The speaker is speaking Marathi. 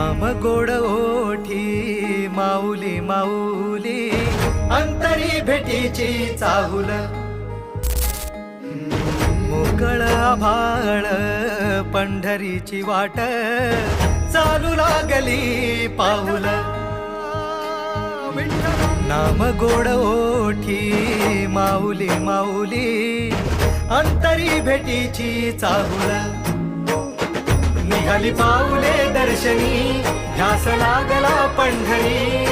नाम गोड ओठी माऊली माऊली, अंतरी भेटीची चाहुल, मोकळ आभाळ पंढरीची वाट, चालू लागली पाऊल. नाम गोड ओठी माऊली माऊली, अंतरी भेटीची चाहुल, निघाली पाऊले दर्शनी, ध्यास लागला पंढरी.